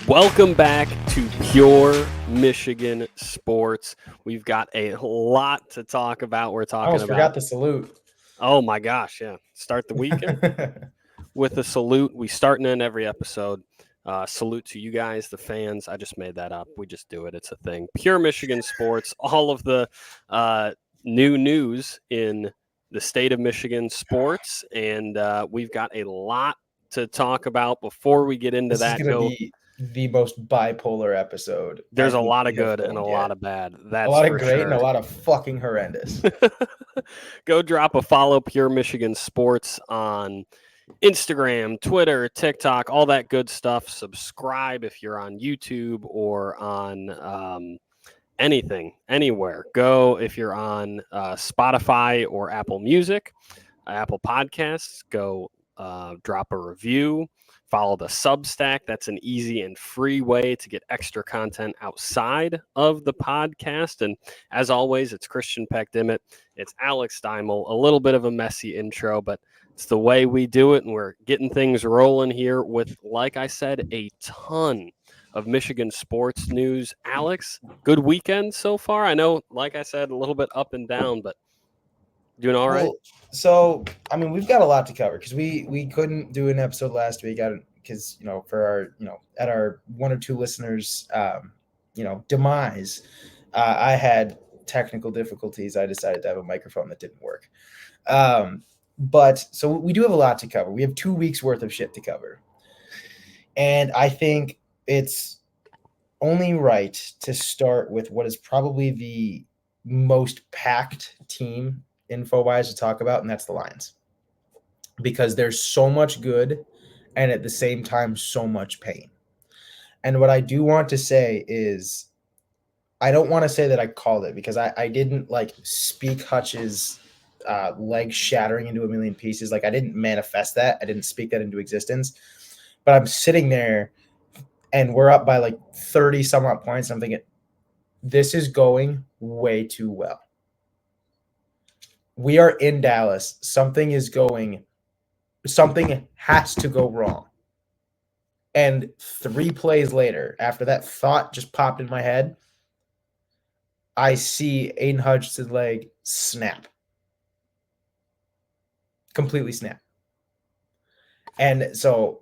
Welcome back to Pure Michigan Sports. We've got a lot to talk about. We're I talking almost about. forgot the salute. Oh my gosh, yeah. Start the weekend with a salute. We start and end every episode. Salute to you guys, the fans. I just made that up. We just do it. It's a thing. Pure Michigan Sports. All of the new news in the state of Michigan sports, and we've got a lot to talk about before we get into This is that. going to be the most bipolar episode. There's I a think lot of we have good and a filmed lot yet. of bad. A That's lot for of great sure. and a lot of fucking horrendous. Go drop a follow Pure Michigan Sports on Instagram, Twitter, TikTok, all that good stuff. Subscribe if you're on YouTube or on anything, anywhere. Go if you're on Spotify or Apple Music, Apple Podcasts. Go drop a review. Follow the Substack. That's an easy and free way to get extra content outside of the podcast. And as always, it's Christian Peck-Dimit. It's Alex Deimel. A little bit of a messy intro, but it's the way we do it. And we're getting things rolling here with, like I said, a ton of Michigan sports news. Alex, good weekend so far. I know, like I said, a little bit up and down, but doing all right? Well, so, I mean, we've got a lot to cover because we couldn't do an episode last week because, for our, at our one or two listeners, demise, I had technical difficulties. I decided to have a microphone that didn't work. But so we do have a lot to cover. We have 2 weeks worth of shit to cover. And I think it's only right to start with what is probably the most packed team info-wise to talk about, and that's the Lions. Because there's so much good and at the same time so much pain. And what I do want to say is I don't want to say that I called it because I didn't speak Hutch's leg shattering into a million pieces. I didn't manifest that. I didn't speak that into existence. But I'm sitting there and we're up by 30 some odd points. And I'm thinking, this is going way too well. We are in Dallas. Something has to go wrong. And 3 plays later, after that thought just popped in my head, I see Aiden Hutchinson's leg snap. Completely snap. And so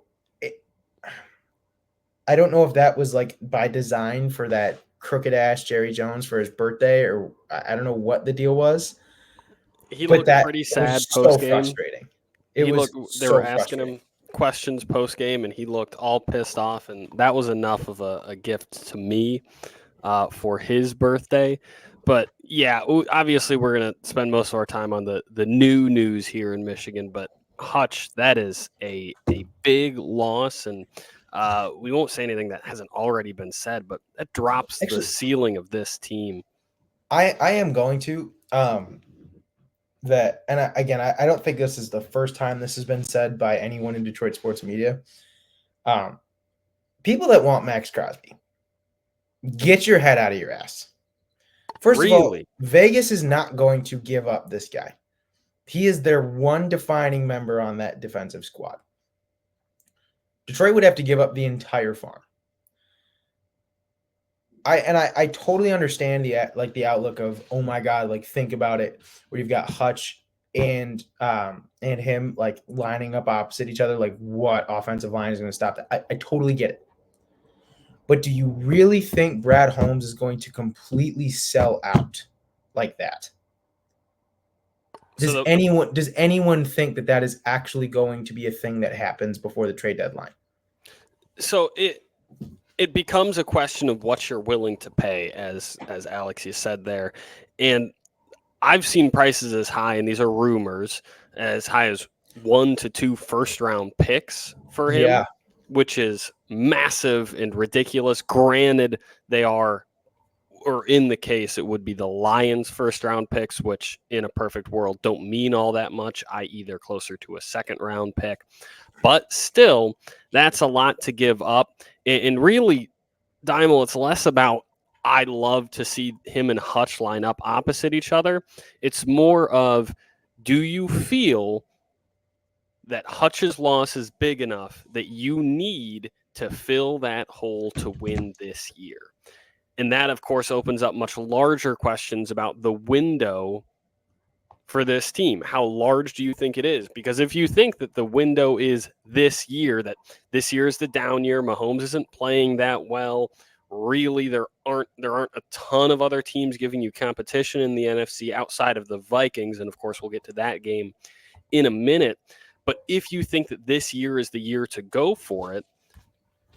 I don't know if that was by design for that crooked ass Jerry Jones for his birthday, or I don't know what the deal was. He looked pretty sad post game. Frustrating. They were asking him questions post game, and he looked all pissed off, and that was enough of a gift to me for his birthday. But yeah, obviously we're gonna spend most of our time on the new news here in Michigan. But Hutch, that is a big loss, and we won't say anything that hasn't already been said, but that drops the ceiling of this team. I am going to that, and I don't think this is the first time this has been said by anyone in Detroit sports media. People that want Max Crosby, get your head out of your ass. First of all, Vegas is not going to give up this guy. He is their one defining member on that defensive squad. Detroit would have to give up the entire farm. I totally understand the outlook of, oh my God, think about it, where you've got Hutch and him lining up opposite each other. What offensive line is going to stop that? I totally get it. But do you really think Brad Holmes is going to completely sell out like that? Does anyone think that is actually going to be a thing that happens before the trade deadline? So it becomes a question of what you're willing to pay, as Alex, you said there. And I've seen prices as high, and these are rumors, as high as 1 to 2 first-round picks for him, which is massive and ridiculous. Granted, they are, or in the case, it would be the Lions' first-round picks, which in a perfect world don't mean all that much, i.e. they're closer to a second-round pick. But still, that's a lot to give up. And really, Deimel, it's less about I'd love to see him and Hutch line up opposite each other. It's more of, do you feel that Hutch's loss is big enough that you need to fill that hole to win this year? And that, of course, opens up much larger questions about the window for this team. How large do you think it is? Because if you think that the window is this year, that this year is the down year, Mahomes isn't playing that well, really there aren't a ton of other teams giving you competition in the NFC outside of the Vikings, and of course we'll get to that game in a minute. But if you think that this year is the year to go for it,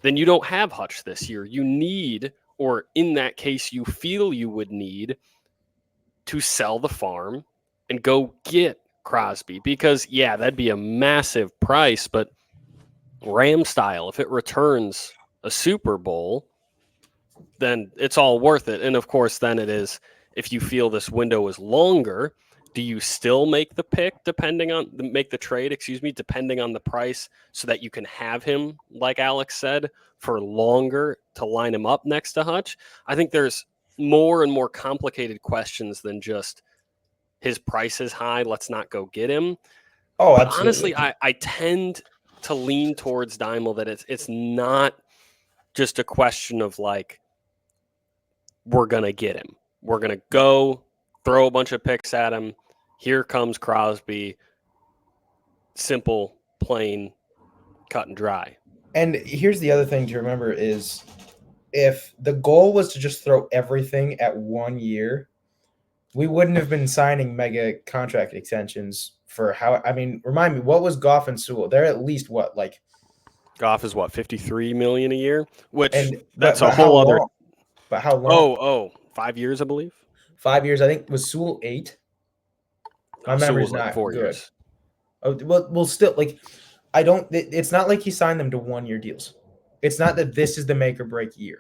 then you don't have Hutch this year. You need, or in that case you feel you would need, to sell the farm and go get Crosby, because yeah, that'd be a massive price, but Ram style, if it returns a Super Bowl, then it's all worth it. And of course, then it is, if you feel this window is longer, do you still make the pick make the trade, depending on the price, so that you can have him, like Alex said, for longer to line him up next to Hutch? I think there's more and more complicated questions than just his price is high, let's not go get him. Oh, but absolutely. Honestly, I tend to lean towards Deimel that it's not just a question of like, we're going to get him. We're going to go throw a bunch of picks at him. Here comes Crosby. Simple, plain, cut and dry. And here's the other thing to remember is, if the goal was to just throw everything at 1 year, we wouldn't have been signing mega contract extensions for remind me, what was Goff and Sewell? They're at least what, like, Goff is what, $53 million a year, which but a whole other. But how long? Oh, 5 years, I believe. 5 years, I think. Was Sewell 8? My memory's not 4 good. years. Oh, well, still, like, I don't. It's not like he signed them to 1 year deals. It's not that this is the make or break year.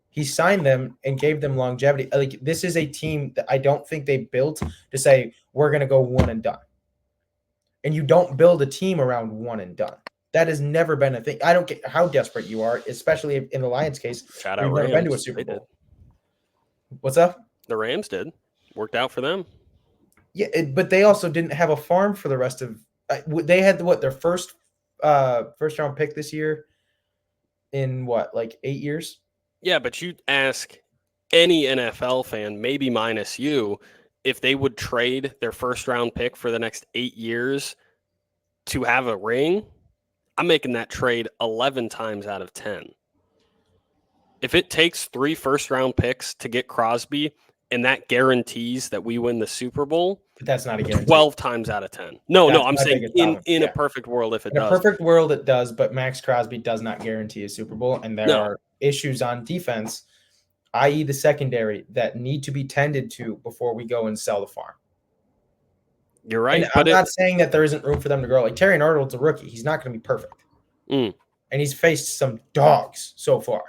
He signed them and gave them longevity. Like, this is a team that I don't think they built to say we're going to go one and done. And you don't build a team around one and done. That has never been a thing. I don't care how desperate you are, especially in the Lions case. Shout We've out never Rams. been to a Super Bowl. What's up? The Rams did. Worked out for them. Yeah, but they also didn't have a farm for the rest of. They had their first round pick this year in like 8 years. Yeah, but you ask any NFL fan, maybe minus you, if they would trade their first round pick for the next 8 years to have a ring. I'm making that trade 11 times out of 10. If it takes 3 first round picks to get Crosby, and that guarantees that we win the Super Bowl, but that's not a guarantee. 12 times out of 10. No, I'm saying in a perfect world, if it does. In a perfect world, it does, but Max Crosby does not guarantee a Super Bowl, and there are issues on defense, i.e. the secondary, that need to be tended to before we go and sell the farm. You're right. And I'm not saying that there isn't room for them to grow. Like, Terry Arnold's a rookie. He's not going to be perfect. And he's faced some dogs so far.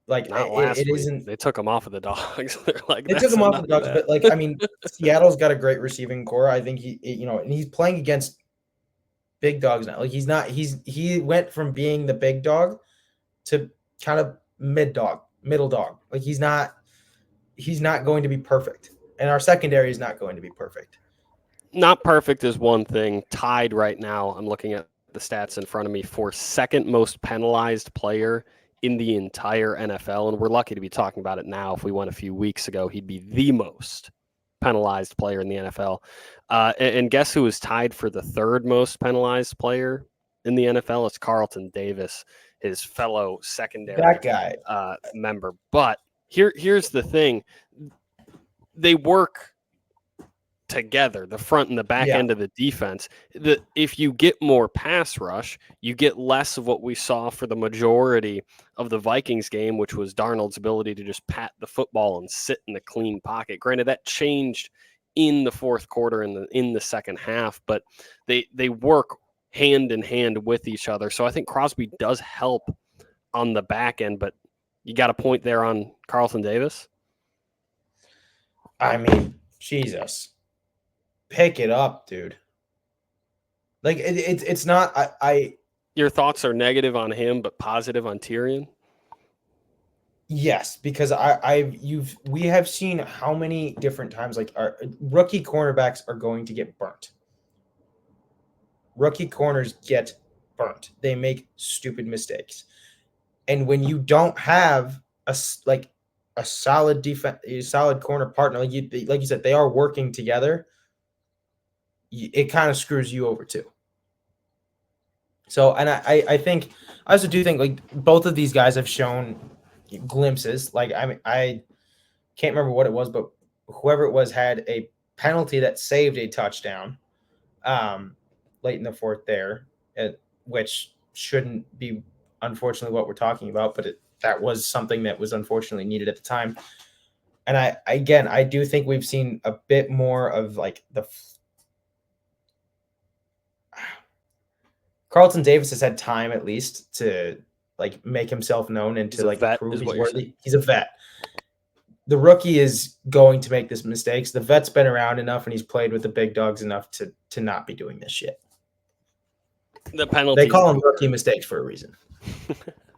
Like, not last week. Isn't. They took him off of the dogs. They took him off of the dogs, but like, I mean, Seattle's got a great receiving core. I think and he's playing against big dogs now. Like, he went from being the big dog to kind of middle dog. Like, he's not going to be perfect. And our secondary is not going to be perfect. Not perfect is one thing. Tied right now, I'm looking at the stats in front of me, for second most penalized player in the entire NFL. And we're lucky to be talking about it now. If we went a few weeks ago, he'd be the most penalized player in the NFL. And guess who is tied for the third most penalized player in the NFL? It's Carlton Davis, his fellow secondary member. But here's the thing. They work together, the front and the back end of the defense. If you get more pass rush, you get less of what we saw for the majority of the Vikings game, which was Darnold's ability to just pat the football and sit in the clean pocket. Granted, that changed in the fourth quarter and in the second half, but they work hand in hand with each other. So I think Crosby does help on the back end, but you got a point there on Carlton Davis. I mean, Jesus. Pick it up, dude. Like, it's not. Your thoughts are negative on him, but positive on Tyrion. Yes, because we have seen how many different times, like, our rookie cornerbacks are going to get burnt. Rookie corners get burnt. They make stupid mistakes. And when you don't have a solid defense, a solid corner partner, like you said, they are working together. It kind of screws you over too. So, and I think I also do think like both of these guys have shown glimpses. Like I can't remember what it was, but whoever it was had a penalty that saved a touchdown late in the fourth there, which shouldn't be, unfortunately, what we're talking about, but that was something that was unfortunately needed at the time. And I do think we've seen a bit more of like Carlton Davis has had time at least to like make himself known and to like prove he's worthy. He's a vet. The rookie is going to make this mistakes. The vet's been around enough and he's played with the big dogs enough to not be doing this shit. The penalties, they call them rookie mistakes for a reason.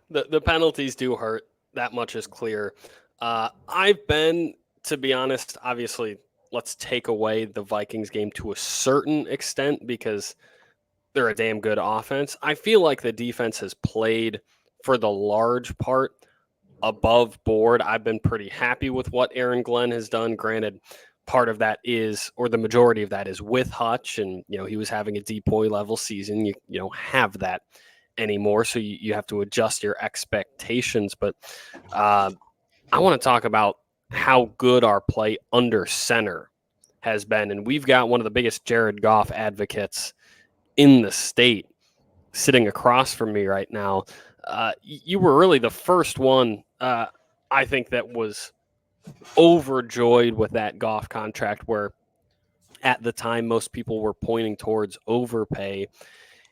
the penalties do hurt. That much is clear. I've been, to be honest, obviously, let's take away the Vikings game to a certain extent because they're a damn good offense. I feel like the defense has played, for the large part, above board. I've been pretty happy with what Aaron Glenn has done. Granted, part of that is, or the majority of that is with Hutch, and he was having a DPOY level season. You don't have that anymore, so you have to adjust your expectations. But I want to talk about how good our play under center has been, and we've got one of the biggest Jared Goff advocates in the state sitting across from me right now. You were really the first one, I think, that was overjoyed with that Goff contract, where at the time most people were pointing towards overpay.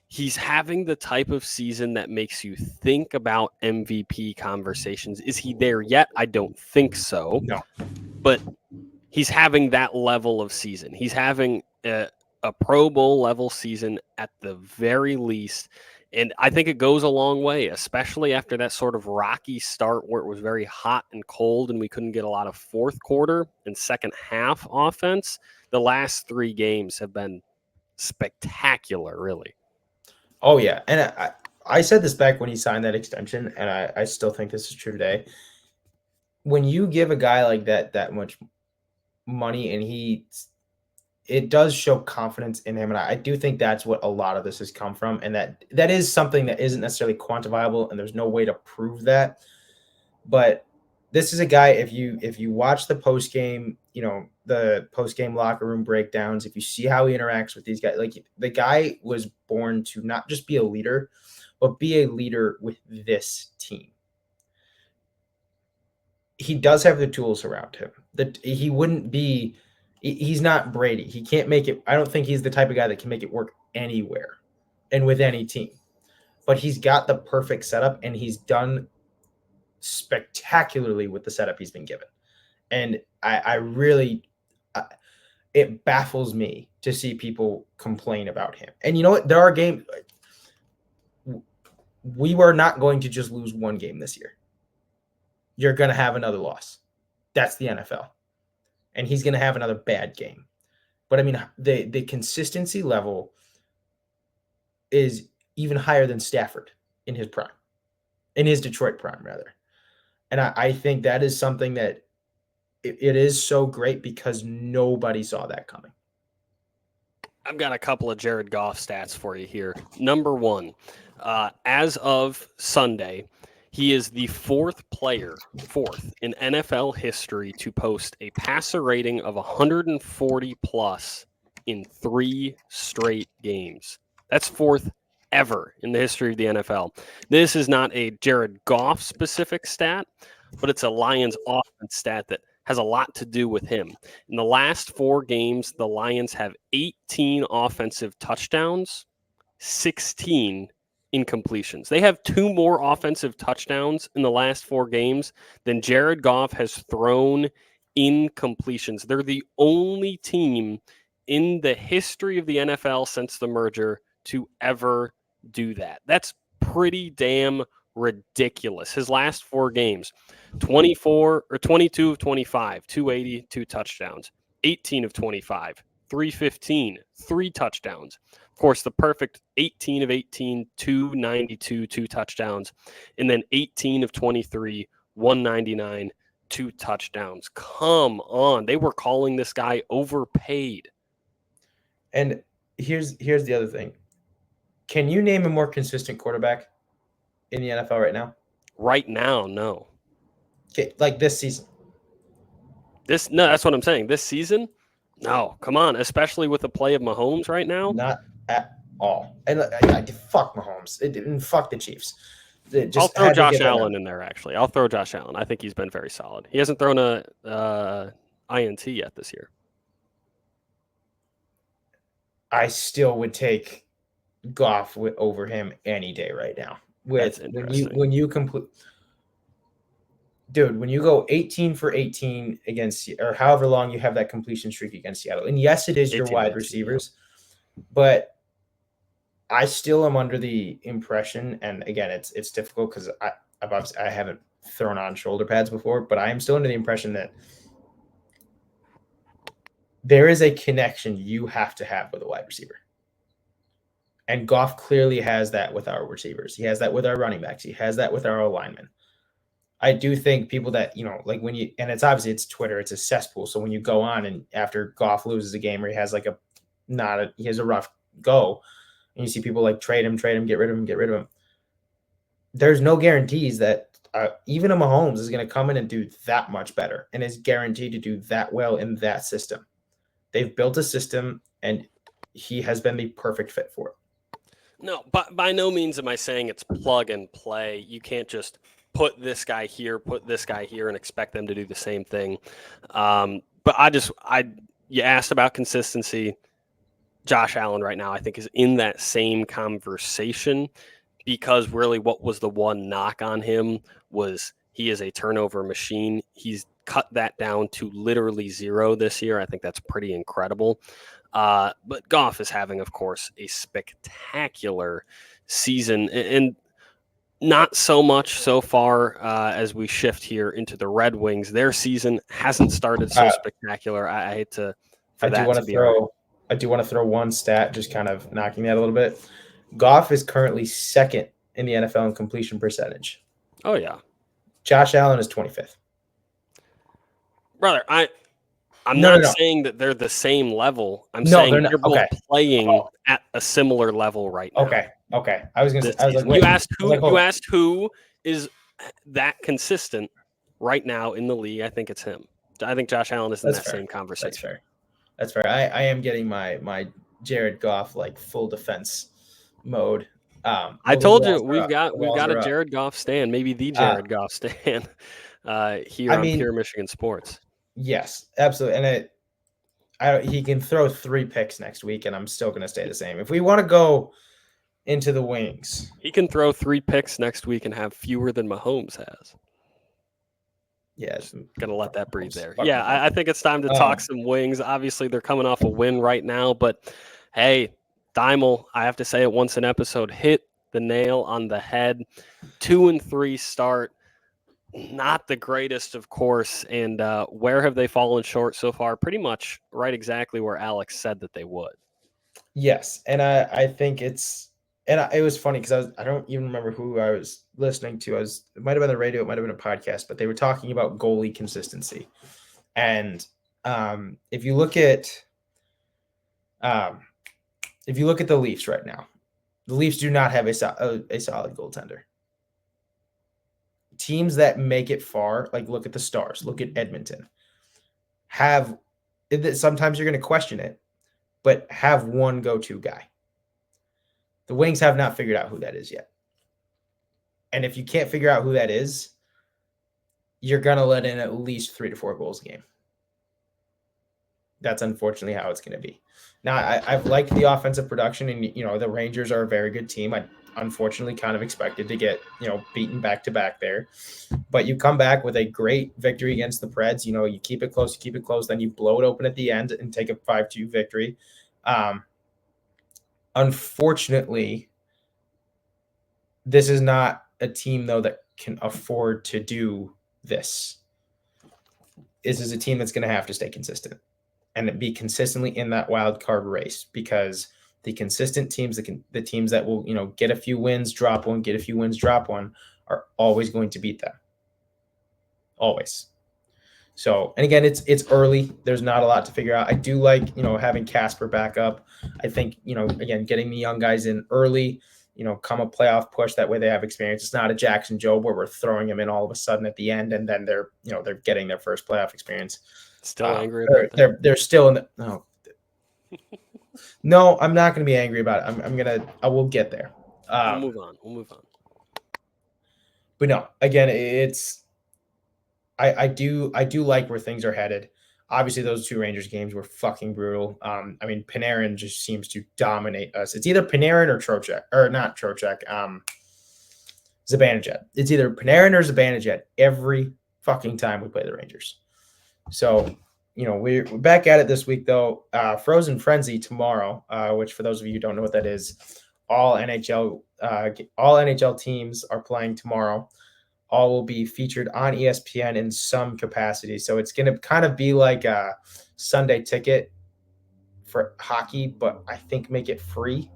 He's having the type of season that makes you think about MVP conversations. Is he there yet? I don't think so. No. But he's having that level of season. He's having a Pro Bowl level season at the very least. And I think it goes a long way, especially after that sort of rocky start where it was very hot and cold and we couldn't get a lot of fourth quarter and second half offense. The last 3 games have been spectacular, really. Oh, yeah. And I said this back when he signed that extension, and I still think this is true today. When you give a guy like that much money, and it does show confidence in him, and I do think that's what a lot of this has come from, and that is something that isn't necessarily quantifiable, and there's no way to prove that. But this is a guy, if you watch the post game, the post game locker room breakdowns, if you see how he interacts with these guys, like the guy was born to not just be a leader, but be a leader with this team. He does have the tools around him. That he wouldn't be. He's not Brady. He can't make it. I don't think he's the type of guy that can make it work anywhere and with any team. But he's got the perfect setup, and he's done spectacularly with the setup he's been given. And I really, it baffles me to see people complain about him. And you know what? There are games. We were not going to just lose one game this year. You're going to have another loss. That's the NFL. And he's going to have another bad game. But I mean, the consistency level is even higher than Stafford in his prime, in his Detroit prime, rather. And I think that is something that it is so great because nobody saw that coming. I've got a couple of Jared Goff stats for you here. Number 1, as of Sunday, he is the fourth in NFL history to post a passer rating of 140 plus in 3 straight games. That's fourth ever in the history of the NFL. This is not a Jared Goff specific stat, but it's a Lions offense stat that has a lot to do with him. In the last 4 games, the Lions have 18 offensive touchdowns, 16 incompletions. They have 2 more offensive touchdowns in the last 4 games than Jared Goff has thrown incompletions. They're the only team in the history of the NFL since the merger to ever do that. That's pretty damn ridiculous. His last 4 games, 22 of 25, 280, 2 touchdowns, 18 of 25, 315, 3 touchdowns, course, the perfect 18 of 18, 292, 2 touchdowns, and then 18 of 23, 199, 2 touchdowns. Come on. They were calling this guy overpaid. And here's the other thing. Can you name a more consistent quarterback in the NFL right now? Right now, no. Okay, like this season. No, that's what I'm saying. This season, no. Come on, especially with the play of Mahomes right now. Not at all. And fuck Mahomes. And fuck the Chiefs. I'll throw Josh Allen in there. Actually, I'll throw Josh Allen. I think he's been very solid. He hasn't thrown a INT yet this year. I still would take Goff over him any day right now. That's interesting. When you complete, dude, when you go 18 for 18 against, or however long you have that completion streak against Seattle, and yes, it is your wide receivers, but I still am under the impression, and again, it's difficult because I haven't thrown on shoulder pads before, but I am still under the impression that there is a connection you have to have with a wide receiver. And Goff clearly has that with our receivers. He has that with our running backs. He has that with our linemen. I do think people that, like when you, and it's obviously it's Twitter, it's a cesspool. So when you go on and after Goff loses a game or he has he has a rough go, and you see people like trade him, get rid of him. There's no guarantees that even a Mahomes is going to come in and do that much better and is guaranteed to do that well in that system. They've built a system and he has been the perfect fit for it. No, but by no means am I saying it's plug and play. You can't just put this guy here, and expect them to do the same thing. But you asked about consistency. Josh Allen right now, I think, is in that same conversation because really what was the one knock on him was he is a turnover machine. He's cut that down to literally 0 this year. I think that's pretty incredible. But Goff is having, of course, a spectacular season, and not so much so far as we shift here into the Red Wings. Their season hasn't started so spectacular. I hate to. I do want to throw one stat, just kind of knocking that a little bit. Goff is currently second in the NFL in completion percentage. Oh yeah. Josh Allen is 25th. Brother, I'm not saying that they're the same level. I'm saying they're both playing at a similar level right now. Okay. I was gonna say, you asked who is that consistent right now in the league. I think it's him. I think Josh Allen is in that same conversation. That's fair. I am getting my Jared Goff like full defense mode. I told you we've got a Jared Goff stand, maybe the Jared Goff stand here on Pure Michigan Sports. Yes, absolutely. And he can throw 3 picks next week, and I'm still going to stay the same. If we want to go into the Wings, he can throw 3 picks next week and have fewer than Mahomes has. Yeah, gonna let that breathe there. Yeah, I think it's time to talk some Wings. Obviously, they're coming off a win right now, but hey, Deimel, I have to say it once an episode, hit the nail on the head. 2-3 start. Not the greatest, of course. And where have they fallen short so far? Pretty much right exactly where Alex said that they would. Yes. And I think it was funny because I don't even remember who I was listening to. It might have been the radio, it might have been a podcast, but they were talking about goalie consistency. And if you look at the Leafs right now, the Leafs do not have a solid goaltender. Teams that make it far, like look at the Stars, look at Edmonton, sometimes you're going to question it, but have one go-to guy. The Wings have not figured out who that is yet. And if you can't figure out who that is, you're going to let in at least 3 to 4 goals a game. That's unfortunately how it's going to be. Now, I've liked the offensive production, and, the Rangers are a very good team. I unfortunately kind of expected to get, beaten back-to-back there. But you come back with a great victory against the Preds. You keep it close, then you blow it open at the end and take a 5-2 victory. Unfortunately, this is not a team, though, that can afford to do this. This is a team that's going to have to stay consistent and be consistently in that wild card race, because The consistent teams, the teams that will, get a few wins, drop one, get a few wins, drop one, are always going to beat them. Always. So, and again, it's early. There's not a lot to figure out. I do like, having Casper back up. I think, again, getting the young guys in early, come a playoff push. That way they have experience. It's not a Jackson Jobe where we're throwing them in all of a sudden at the end, and then they're getting their first playoff experience. Still angry about that? They're still in the no. No, I'm not going to be angry about it. I will get there. We'll move on. But no, again, I do like where things are headed. Obviously, those two Rangers games were fucking brutal. Panarin just seems to dominate us. It's either Panarin or Trocheck, or not Trocheck. Zibanejad. It's either Panarin or Zibanejad every fucking time we play the Rangers. So, we're back at it this week, though. Frozen Frenzy tomorrow, which for those of you who don't know what that is, all NHL teams are playing tomorrow. All will be featured on ESPN in some capacity. So it's going to kind of be like a Sunday ticket for hockey, but I think make it free.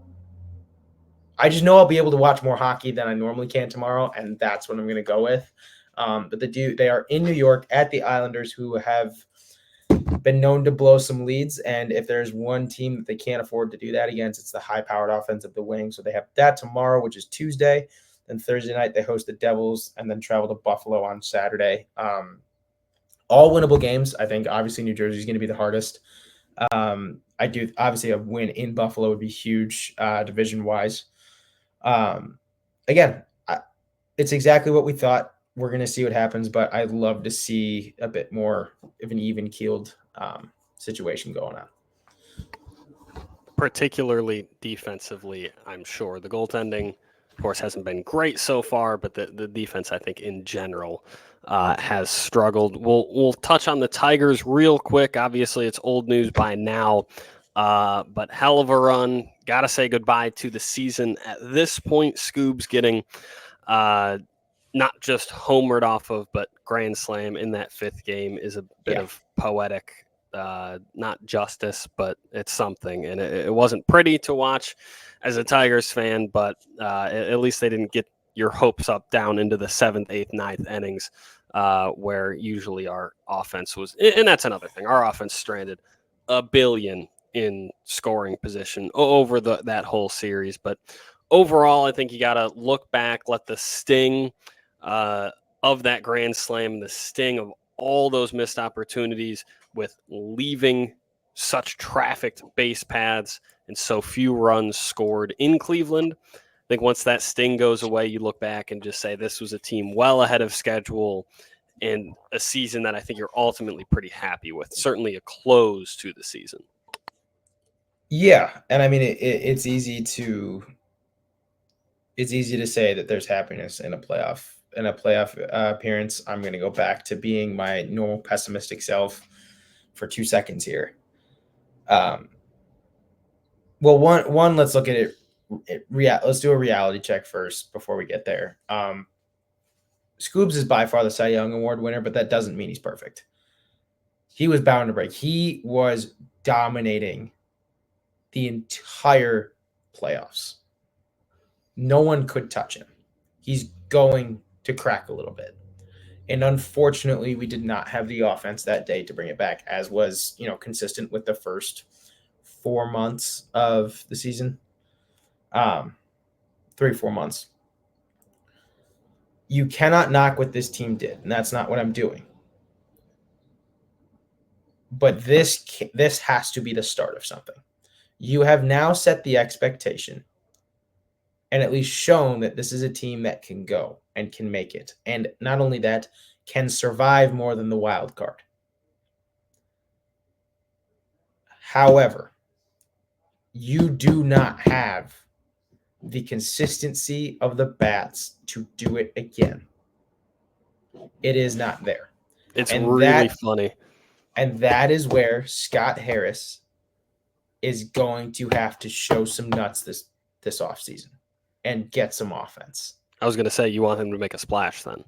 I just know I'll be able to watch more hockey than I normally can tomorrow, and that's what I'm going to go with. But they are in New York at the Islanders, who have been known to blow some leads. And if there's one team that they can't afford to do that against, it's the high-powered offense of the Wings. So they have that tomorrow, which is Tuesday. Then Thursday night, they host the Devils and then travel to Buffalo on Saturday. All winnable games. I think, obviously, New Jersey is going to be the hardest. Obviously, a win in Buffalo would be huge division-wise. Again, it's exactly what we thought. We're going to see what happens, but I'd love to see a bit more of an even-keeled situation going on. Particularly defensively, I'm sure. The goaltending, of course, hasn't been great so far, but the defense, I think, in general, has struggled. We'll touch on the Tigers real quick. Obviously, it's old news by now, but hell of a run. Got to say goodbye to the season. At this point, Scoob's getting not just homered off of, but grand slam in that fifth game is a bit of poetic, not justice, but it's something. And it wasn't pretty to watch as a Tigers fan, but at least they didn't get your hopes up down into the 7th, 8th, 9th innings, where usually our offense was. And that's another thing. Our offense stranded $1 billion in scoring position over that whole series. But overall, I think you got to look back, let the sting of that grand slam, the sting of all those missed opportunities with leaving such trafficked base paths and so few runs scored in Cleveland. I think once that sting goes away, you look back and just say this was a team well ahead of schedule and a season that I think you're ultimately pretty happy with. Certainly a close to the season. Yeah, and I mean it's easy to say that there's happiness in a playoff appearance. I'm going to go back to being my normal pessimistic self for 2 seconds here. Well, one, let's look at it. Let's do a reality check first before we get there. Scoobs is by far the Cy Young Award winner, but that doesn't mean he's perfect. He was bound to break. He was dominating the entire playoffs. No one could touch him. He's going to crack a little bit. And unfortunately, we did not have the offense that day to bring it back, as was, consistent with the first 4 months of the season. 3-4 months. You cannot knock what this team did, and that's not what I'm doing. But this has to be the start of something. You have now set the expectation and at least shown that this is a team that can go and can make it. And not only that, can survive more than the wild card. However, you do not have the consistency of the bats to do it again. It is not there. It's really funny. And that is where Scott Harris is going to have to show some nuts this offseason and get some offense. I was going to say, you want him to make a splash then.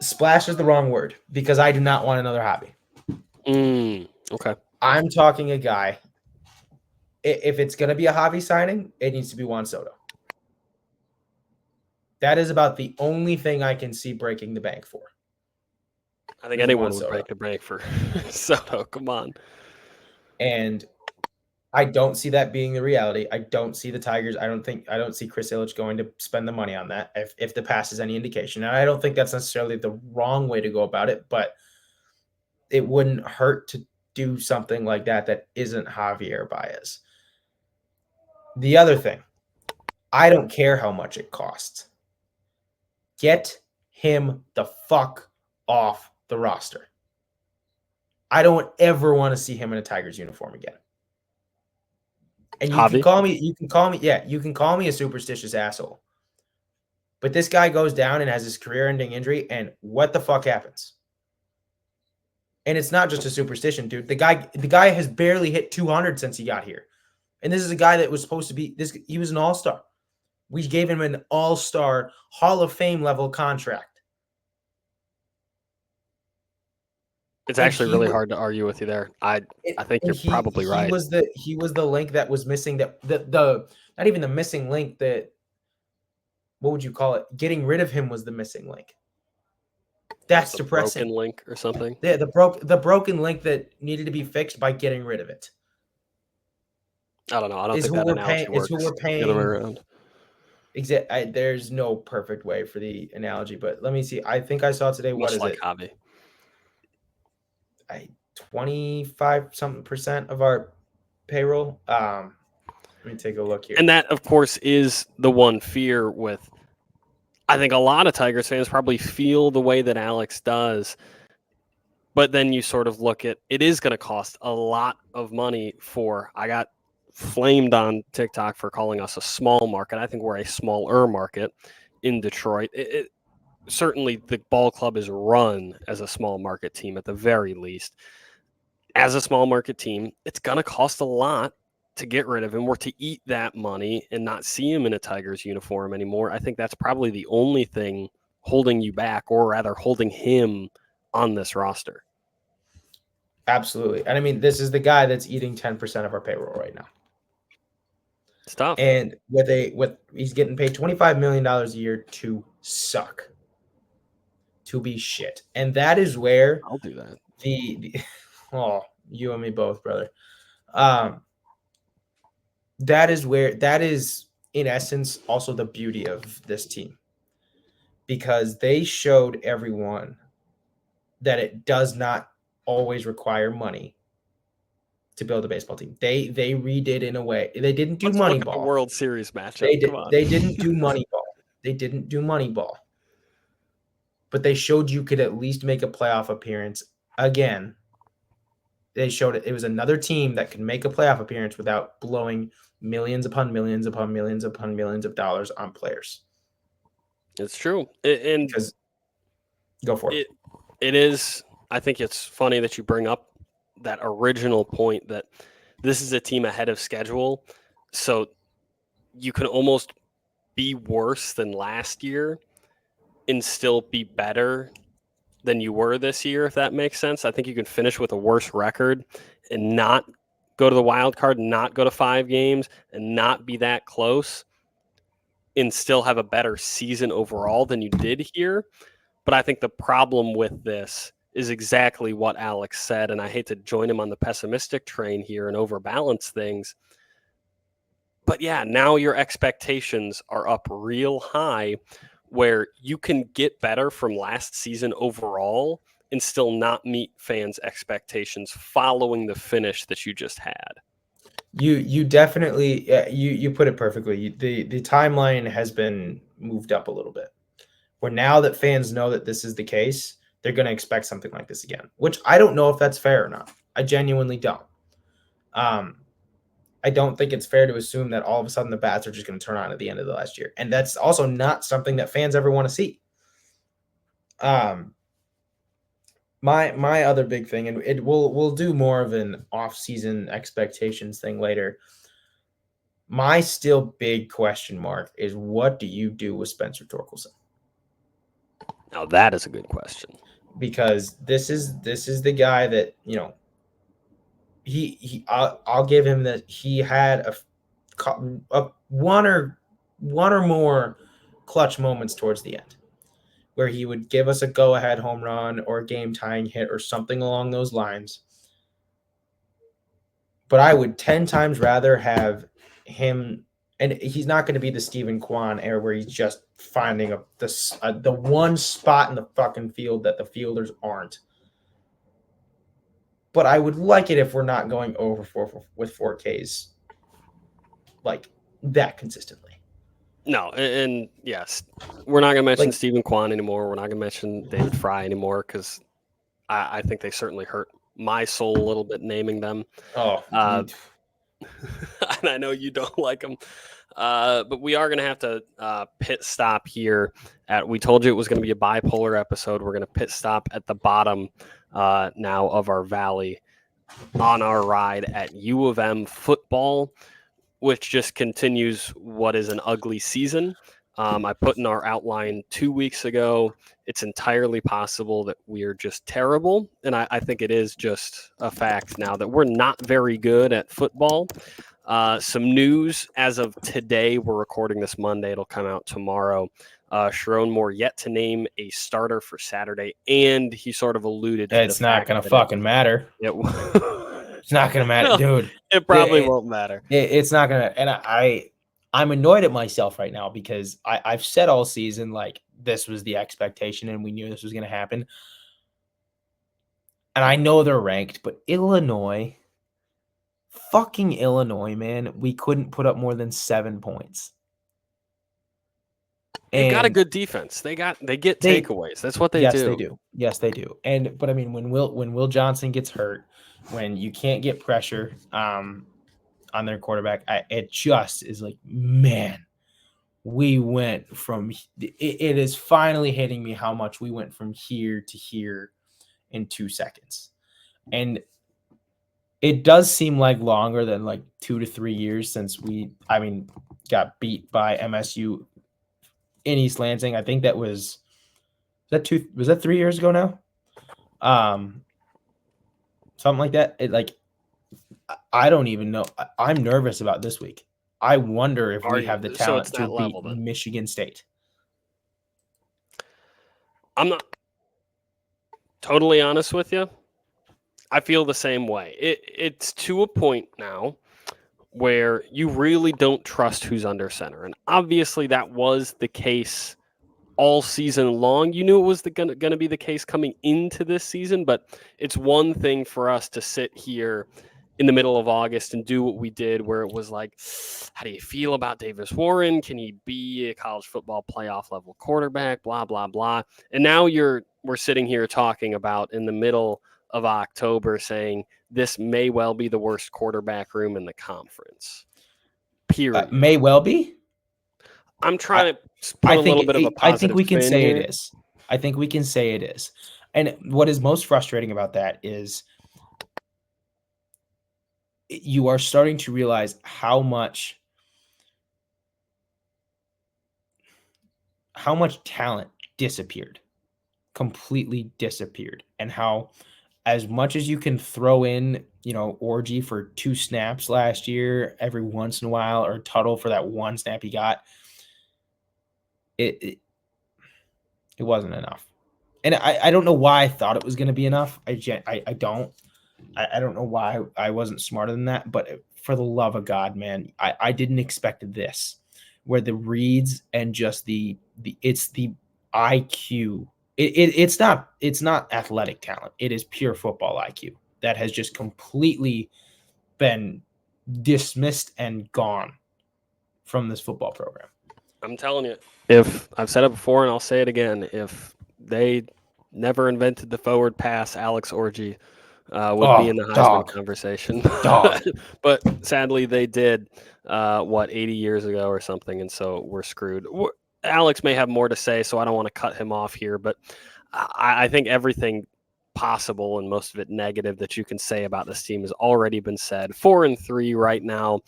Splash is the wrong word because I do not want another hobby. Okay. I'm talking a guy if it's going to be a Javi signing, it needs to be Juan Soto. That is about the only thing I can see breaking the bank for. I think anyone would break the bank for Soto. Come on. And I don't see that being the reality. I don't see the Tigers. I don't see Chris Ilitch going to spend the money on that if the pass is any indication. And I don't think that's necessarily the wrong way to go about it, but it wouldn't hurt to do something like that isn't Javier Baez. The other thing, I don't care how much it costs. Get him the fuck off the roster. I don't ever want to see him in a Tigers uniform again. And you can call me a superstitious asshole. But this guy goes down and has his career-ending injury, and what the fuck happens? And it's not just a superstition, dude. The guy has barely hit 200 since he got here. And this is a guy that was supposed to be he was an all-star. We gave him an all-star Hall of Fame level contract. It's actually really hard to argue with you there. I think you're probably right. He was the link that was missing, that the not even the missing link, that what would you call it? Getting rid of him was the missing link. That's depressing. Broken link or something. Yeah, the broken link that needed to be fixed by getting rid of it. I don't know. I don't think that analogy works. Is who we're paying. The other way around. There's no perfect way for the analogy, but let me see. I think I saw today. What is it? Hobby. 25% of our payroll. Let me take a look here. And that, of course, is the one fear with. I think a lot of Tigers fans probably feel the way that Alex does, but then you sort of look at it is going to cost a lot of money for. I got flamed on TikTok for calling us a small market. I think we're a smaller market in Detroit. Certainly the ball club is run as a small market team at the very least. As a small market team, it's going to cost a lot to get rid of him or to eat that money and not see him in a Tigers uniform anymore. I think that's probably the only thing holding you back, or rather holding him on this roster. Absolutely. And I mean, this is the guy that's eating 10% of our payroll right now. It's tough. And he's getting paid $25 million a year to suck. To be shit. And that is where I'll do that. You and me both, brother. That is in essence also the beauty of this team, because they showed everyone that it does not always require money to build a baseball team. They redid in a way. They didn't do Moneyball. The World Series matchup. They didn't do Moneyball. They didn't do Moneyball. But they showed you could at least make a playoff appearance again. They showed it was another team that could make a playoff appearance without blowing millions upon millions upon millions upon millions of dollars on players. It's true. And go for it. It is. I think it's funny that you bring up that original point that this is a team ahead of schedule. So you can almost be worse than last year and still be better than you were this year, if that makes sense. I think you can finish with a worse record and not go to the wild card, not go to 5 games, and not be that close, and still have a better season overall than you did here. But I think the problem with this is exactly what Alex said, and I hate to join him on the pessimistic train here and overbalance things. But yeah, now your expectations are up real high, where you can get better from last season overall and still not meet fans' expectations following the finish that you just had. You definitely you put it perfectly. The timeline has been moved up a little bit, where now that fans know that this is the case, they're going to expect something like this again, which I don't know if that's fair or not. I genuinely don't. I don't think it's fair to assume that all of a sudden the bats are just going to turn on at the end of the last year. And that's also not something that fans ever want to see. My other big thing, and we'll do more of an off-season expectations thing later. My still big question mark is, what do you do with Spencer Torkelson? Now that is a good question. Because this is the guy that, I'll give him that he had one or more clutch moments towards the end where he would give us a go-ahead home run or a game-tying hit or something along those lines. But I would 10 times rather have him, and he's not going to be the Stephen Kwan era where he's just finding the one spot in the fucking field that the fielders aren't. But I would like it if we're not going over with 4Ks like that consistently. No, and yes, we're not going to mention Like- Stephen Kwan anymore. We're not going to mention David Fry anymore because I think they certainly hurt my soul a little bit naming them. Oh, and I know you don't like them. But we are going to have to pit stop here. We told you it was going to be a bipolar episode. We're going to pit stop at the bottom now of our valley on our ride at U of M football, which just continues what is an ugly season. I put in our outline 2 weeks ago. It's entirely possible that we are just terrible. And I think it is just a fact now that we're not very good at football. Some news as of today. We're recording this Monday. It'll come out tomorrow. Sharon Moore yet to name a starter for Saturday, and he sort of alluded to it's not going to fucking matter. It's not going to matter, dude. It probably won't matter. It's not going to. And I'm annoyed at myself right now because I've said all season, like, this was the expectation and we knew this was going to happen. And I know they're ranked, but fucking Illinois, man, we couldn't put up more than 7 points. They got a good defense. They get takeaways. That's what they do. Yes, they do. But I mean, when Will Johnson gets hurt, when you can't get pressure on their quarterback, it just is like, man, we went from it is finally hitting me how much we went from here to here in 2 seconds. And it does seem like longer than like 2 to 3 years since we got beat by MSU in East Lansing. I think that was 3 years ago now? Something like that. I don't even know. I'm nervous about this week. I wonder if we have the talent to beat Michigan State. I'm not totally honest with you. I feel the same way. It's to a point now where you really don't trust who's under center. And obviously that was the case all season long. You knew it was going to be the case coming into this season, but it's one thing for us to sit here in the middle of August and do what we did, where it was like, how do you feel about Davis Warren? Can he be a college football playoff level quarterback? Blah, blah, blah. And now we're sitting here talking about in the middle of October saying this may well be the worst quarterback room in the conference. Period. May well be? I'm trying to put a little bit of a positive I think we can say here. it is. I think we can say it is. And what is most frustrating about that is you are starting to realize how much talent completely disappeared, and how as much as you can throw in, Orgy for 2 snaps last year every once in a while, or Tuttle for that 1 snap he got, it wasn't enough. And I don't know why I thought it was going to be enough. I don't. I don't know why I wasn't smarter than that, but for the love of God, man, I didn't expect this, where the reads and just it's the IQ. It's not athletic talent. It is pure football IQ that has just completely been dismissed and gone from this football program. I'm telling you, if I've said it before and I'll say it again, if they never invented the forward pass, Alex Orji would be in the Heisman conversation. But sadly, they did 80 years ago or something, and so we're screwed. Alex may have more to say, so I don't want to cut him off here, but I think everything possible and most of it negative that you can say about this team has already been said. 4-3 right now.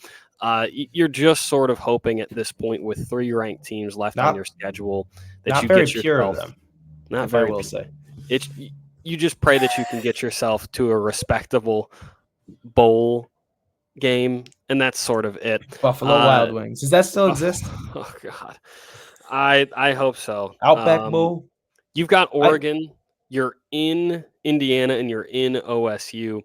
You're just sort of hoping at this point, with 3 ranked teams left on your schedule, that you get yourself. Not very, I will say. You just pray that you can get yourself to a respectable bowl game, and that's sort of it. Buffalo Wild Wings. Does that still exist? Oh God, I hope so. Outback Bowl. You've got Oregon, you're in Indiana, and you're in OSU.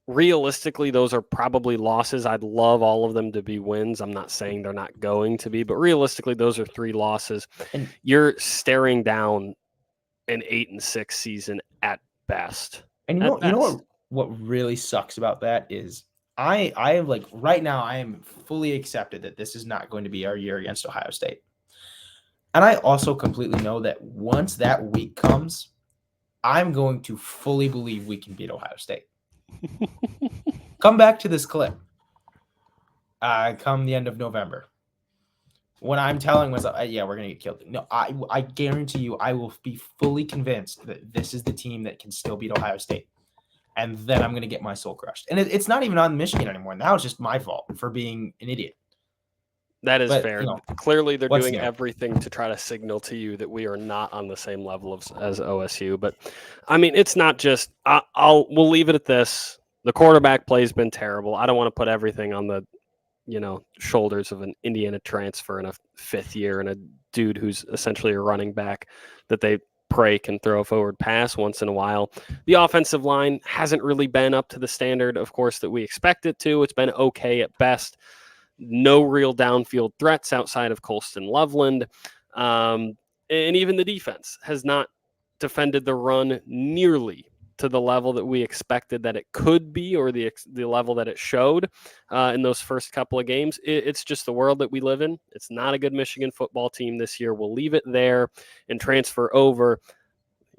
Realistically, those are probably losses. I'd love all of them to be wins. I'm not saying they're not going to be, but realistically, those are 3 losses. And you're staring down an 8-6 season at best. And you know what really sucks about that is I am like right now I am fully accepted that this is not going to be our year against Ohio State. And I also completely know that once that week comes, I'm going to fully believe we can beat Ohio State. Come back to this clip. Come the end of November. When I'm telling myself, yeah, we're going to get killed. No, I guarantee you I will be fully convinced that this is the team that can still beat Ohio State. And then I'm going to get my soul crushed. And it's not even on Michigan anymore. Now it's just my fault for being an idiot. That is fair. Clearly, they're doing everything to try to signal to you that we are not on the same level as OSU. But, I mean, it's not just we'll leave it at this. The quarterback play has been terrible. I don't want to put everything on the shoulders of an Indiana transfer in a 5th year and a dude who's essentially a running back that they pray can throw a forward pass once in a while. The offensive line hasn't really been up to the standard, of course, that we expect it to. It's been okay at best. No real downfield threats outside of Colston Loveland. And even the defense has not defended the run nearly to the level that we expected that it could be, or the level that it showed in those first couple of games. It's just the world that we live in. It's not a good Michigan football team this year. We'll leave it there and transfer over.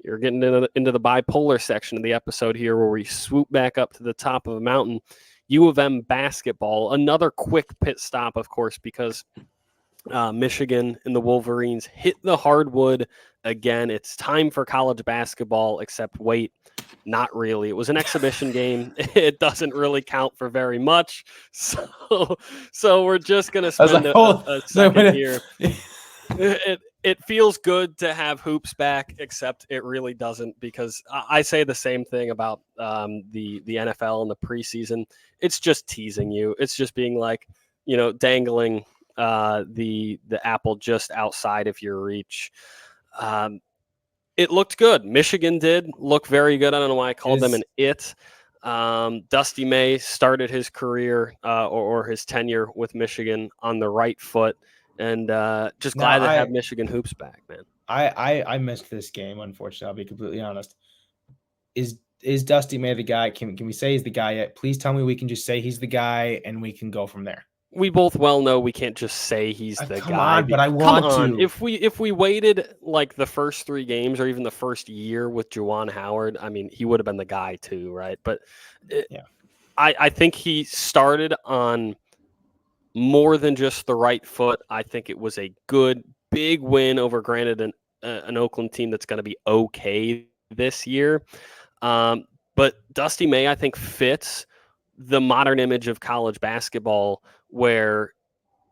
You're getting into the bipolar section of the episode here where we swoop back up to the top of a mountain. U of M basketball, another quick pit stop, of course, because Michigan and the Wolverines hit the hardwood again. It's time for college basketball, except wait, not really. It was an exhibition game. It doesn't really count for very much. So we're just going to spend a second here. It feels good to have hoops back, except it really doesn't, because I say the same thing about the NFL in the preseason. It's just teasing you. It's just being like, dangling the apple just outside of your reach. It looked good. Michigan did look very good. I don't know why I called them an it. Dusty May started his career or his tenure with Michigan on the right foot. And just glad to have Michigan hoops back, man. I missed this game, unfortunately. I'll be completely honest. Is Dusty May the guy? Can we say he's the guy yet? Please tell me we can just say he's the guy and we can go from there. We both well know we can't just say he's the come guy. On, but I want to. If we waited like the first 3 games or even the first year with Juwan Howard, I mean, he would have been the guy too, right? But I think he started on more than just the right foot. I think it was a good, big win over, granted, an Oakland team that's going to be okay this year. But Dusty May, I think, fits the modern image of college basketball, where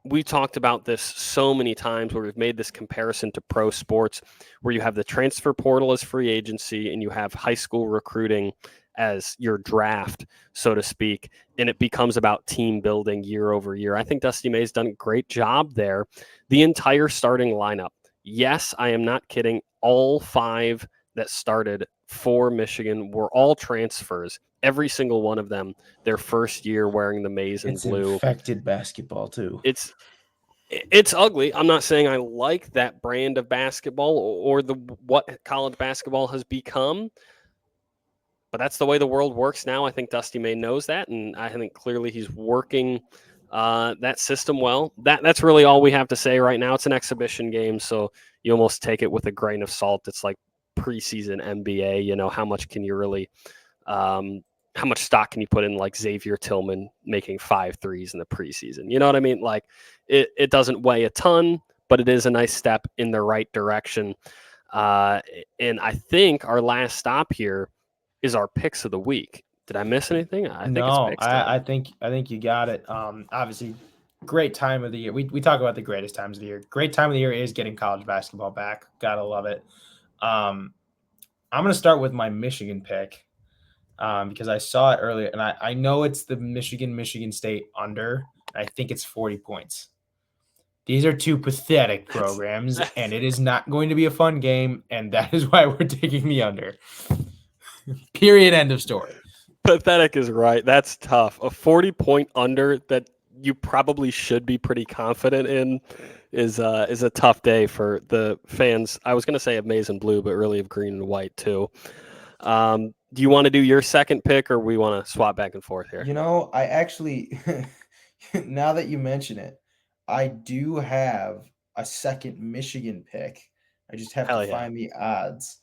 we talked about this so many times, where we've made this comparison to pro sports, where you have the transfer portal as free agency and you have high school recruiting as your draft, so to speak, and it becomes about team building year over year. I think Dusty May's done a great job there. The entire starting lineup. Yes, I am not kidding. All 5 that started for Michigan were all transfers. Every single one of them, their first year wearing the maize and blue. It's infected basketball too. It's ugly. I'm not saying I like that brand of basketball or what college basketball has become, but that's the way the world works now. I think Dusty May knows that, and I think clearly he's working that system well. That's really all we have to say right now. It's an exhibition game, so you almost take it with a grain of salt. It's like preseason NBA. How much can you really how much stock can you put in like Xavier Tillman making 5 threes in the preseason? You know what I mean? Like it doesn't weigh a ton, but it is a nice step in the right direction. And I think our last stop here is our picks of the week. Did I miss anything? I think you got it. Obviously, great time of the year. We talk about the greatest times of the year. Great time of the year is getting college basketball back. Gotta love it. I'm going to start with my Michigan pick. because I saw it earlier, and I know it's the Michigan State under. I think it's 40 points. These are two pathetic programs, and it is not going to be a fun game, and that is why we're taking the under. Period. End of story. Pathetic is right. That's tough. A 40-point under that you probably should be pretty confident in is a tough day for the fans. I was going to say of maize and blue, but really of green and white too. Do you want to do your second pick, or we want to swap back and forth here? You know, I actually, now that you mention it, I do have a second Michigan pick. I just have Hell to yeah. find the odds.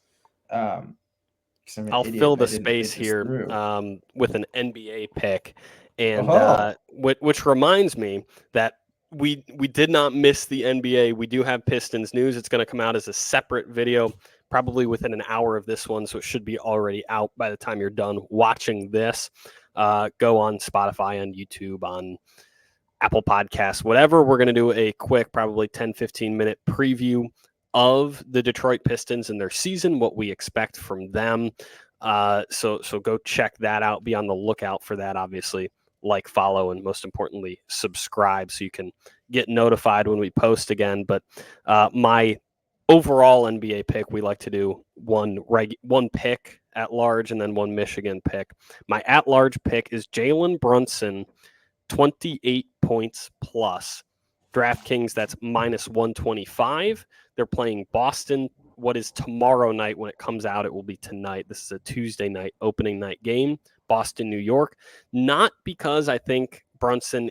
'Cause I'm an I'll idiot fill and I the didn't space think this here through. with an NBA pick, and Oh, which reminds me that we did not miss the NBA. We do have Pistons news. It's going to come out as a separate video, probably within an hour of this one, so it should be already out by the time you're done watching this. Go on Spotify, on YouTube, on Apple Podcasts, whatever. We're going to do a quick, probably 10-15 minute preview of the Detroit Pistons and their season, what we expect from them. So go check that out. Be on the lookout for that, obviously. Like, follow, and most importantly, subscribe so you can get notified when we post again. But my overall NBA pick, we like to do one pick at large and then one Michigan pick. My at large pick is Jalen Brunson, 28 points plus. DraftKings, that's minus 125. They're playing Boston. What is tomorrow night? When it comes out, it will be tonight. This is a Tuesday night opening night game. Boston, New York. Not because I think Brunson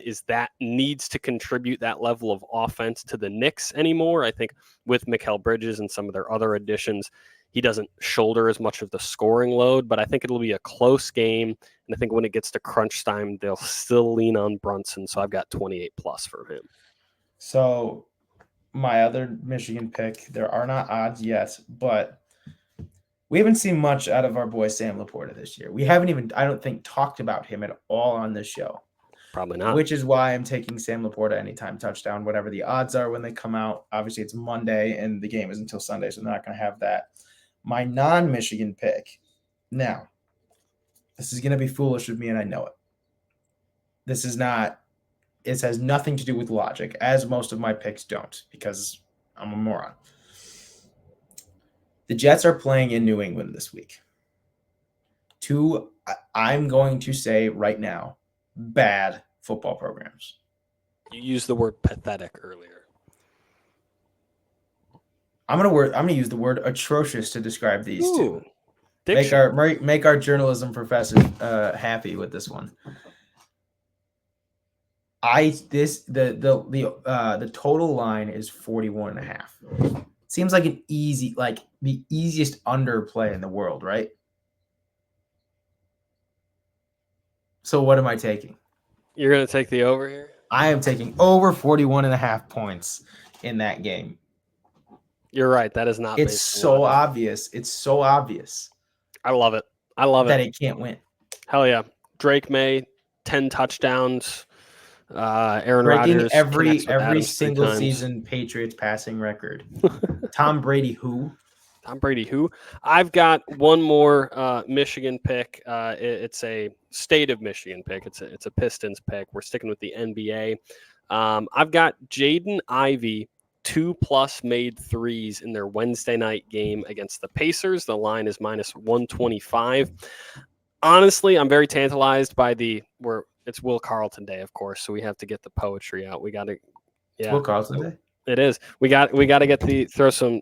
needs to contribute that level of offense to the Knicks anymore. I think with Mikal Bridges and some of their other additions, he doesn't shoulder as much of the scoring load, but I think it'll be a close game. And I think when it gets to crunch time, they'll still lean on Brunson. So I've got 28 plus for him. so my other Michigan pick, there are not odds yet, but we haven't seen much out of our boy Sam Laporta this year. We haven't even, I don't think, talked about him at all on this show. Probably not. Which is why I'm taking Sam Laporta anytime touchdown, whatever the odds are when they come out. Obviously, it's Monday, and the game is until Sunday, so they're not going to have that. My non-Michigan pick. Now, this is going to be foolish of me, and I know it. This is not. It has nothing to do with logic, as most of my picks don't, because I'm a moron. The Jets are playing in New England this week. I'm going to say right now, bad football programs. You used the word pathetic earlier. I'm gonna use the word atrocious to describe these two. Diction. Make our journalism professor happy with this one. The total line is 41.5. Seems like the easiest underplay in the world, right? So what am I taking? You're going to take the over here? I am taking over 41.5 points in that game. You're right. That is not. It's so obvious. It's so obvious. I love it. I love that it. it can't win. Hell yeah. Drake May, 10 touchdowns. Aaron Breaking Rodgers every single season Patriots passing record. Tom Brady who? Tom Brady who? I've got one more Michigan pick. It's a state of Michigan pick. It's a Pistons pick. We're sticking with the NBA. I've got Jaden Ivey, 2+ made threes in their Wednesday night game against the Pacers. The line is minus 125. Honestly, I'm very tantalized by it's Will Carlton Day, of course, so we have to get the poetry out. We got to, yeah. Will Carlton Day. It is. We got to throw some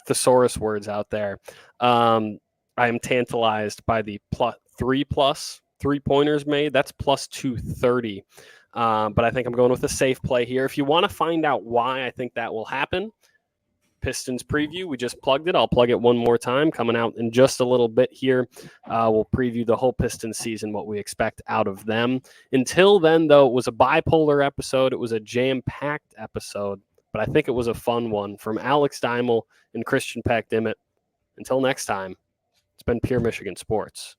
thesaurus words out there. I am tantalized by the +3 3-pointers made. That's plus 230. But I think I'm going with a safe play here. If you want to find out why I think that will happen, Pistons preview, we just plugged it. I'll plug it one more time. Coming out in just a little bit here. We'll preview the whole Pistons season, what we expect out of them. Until then, though, it was a bipolar episode. It was a jam-packed episode, but I think it was a fun one. From Alex Deimel and Christian Peck-Dimit. Until next time, it's been Pure Michigan Sports.